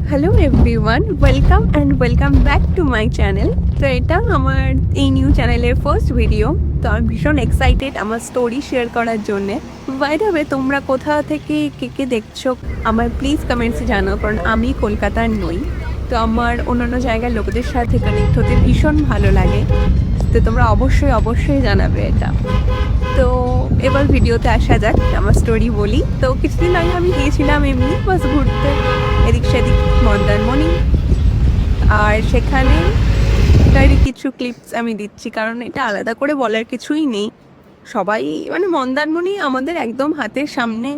Hello everyone, welcome back to my channel. তো এটা আমার এই নিউ চ্যানেলের ফার্স্ট ভিডিও। তো আমি ভীষণ এক্সাইটেড আমার স্টোরি শেয়ার করার জন্যে। বাই দ্য ওয়ে, তোমরা কোথা থেকে কে দেখছো আমার প্লিজ কমেন্টসে জানাও, কারণ আমি কলকাতার নই। তো আমার অন্যান্য জায়গার লোকদের সাথে কানেক্ট হতে ভীষণ ভালো লাগে। তো তোমরা অবশ্যই জানাবে এটা। তো এবার ভিডিওতে আসা যাক, আমার স্টোরি বলি। তো কিছুদিন আগে আমি গিয়েছিলাম এমনি বাস ঘুরতে এদিক সেদিক মন্দারমণি, আর সেখানে তারই কিছু ক্লিপস আমি দিচ্ছি, কারণ এটা আলাদা করে বলার কিছুই নেই। সবাই মানে মন্দারমণি আমাদের একদম হাতের সামনে,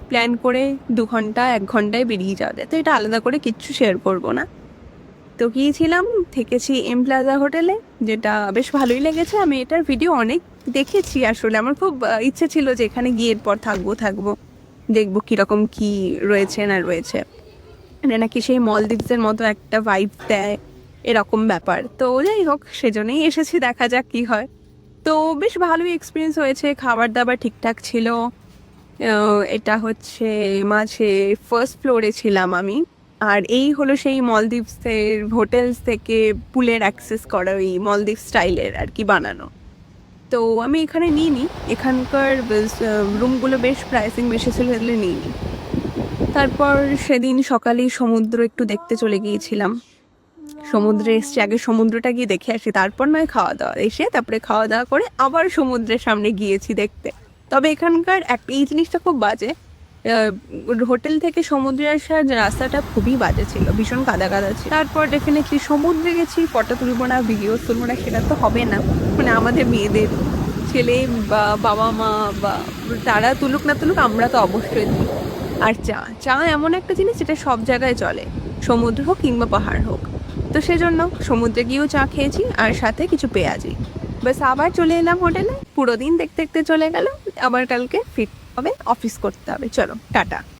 প্ল্যান করে 1 ঘন্টায় বেরিয়ে যাওয়া যায়। তো এটা আলাদা করে কিচ্ছু শেয়ার করবো না। তো গিয়েছিলাম, থেকেছি এম প্লাজা হোটেলে, যেটা বেশ ভালোই লেগেছে। আমি এটার ভিডিও অনেক দেখেছি, আসলে আমার খুব ইচ্ছে ছিল যে এখানে গিয়ে এরপর থাকবো দেখবো কীরকম কী রয়েছে না রয়েছে। এটা নাকি সেই মলদ্বীপসের মতো একটা ভাইব দেয়, এরকম ব্যাপার। তো যাই হোক, সেজন্যই এসেছি, দেখা যাক কী হয়। তো বেশ ভালোই এক্সপিরিয়েন্স হয়েছে, খাবার দাবার ঠিকঠাক ছিল। এটা হচ্ছে মাঝে ফার্স্ট ফ্লোরে ছিলাম আমি। আর এই হলো সেই মলদ্বীপসের হোটেলস থেকে পুলের অ্যাক্সেস করা, ওই মলদ্বীপ স্টাইলের আর কি বানানো। তো আমি এখানে নিইনি, এখানকার রুমগুলো বেশ প্রাইসিং বেশি ছিল, এগুলো নিইনি। তারপর সেদিন সকালেই সমুদ্র একটু দেখতে চলে গিয়েছিলাম। সমুদ্রে এসছি, আগে সমুদ্রটা গিয়ে দেখে আসি, তারপর নয় খাওয়া দাওয়া। এসে তারপরে খাওয়া দাওয়া করে আবার সমুদ্রের সামনে গিয়েছি দেখতে। তবে এখানকার এই জিনিসটা খুব বাজে, হোটেল থেকে সমুদ্রে আসার রাস্তাটা খুবই বাজে ছিল, ভীষণ কাদা ছিল। তারপর ডেফিনেটলি সমুদ্রে গেছি, ফটো তুলবো না, ভিডিও তুলবো না, সেটা তো হবে না। মানে আমাদের মেয়েদের, ছেলে বা বাবা মা বা তারা তুলুক না তুলুক, আমরা তো অবশ্যই তুলি। আর চা চা এমন একটা জিনিস যেটা সব জায়গায় চলে, সমুদ্র হোক কিংবা পাহাড় হোক। তো সেজন্য সমুদ্রে গিয়েও চা খেয়েছি, আর সাথে কিছু পেঁয়াজি। ব্যাস আবার চলে এলাম হোটেলে, পুরো দিন দেখতে দেখতে চলে গেল। আবার কালকে ফিরতে হবে, অফিস করতে হবে। চলো টাটা।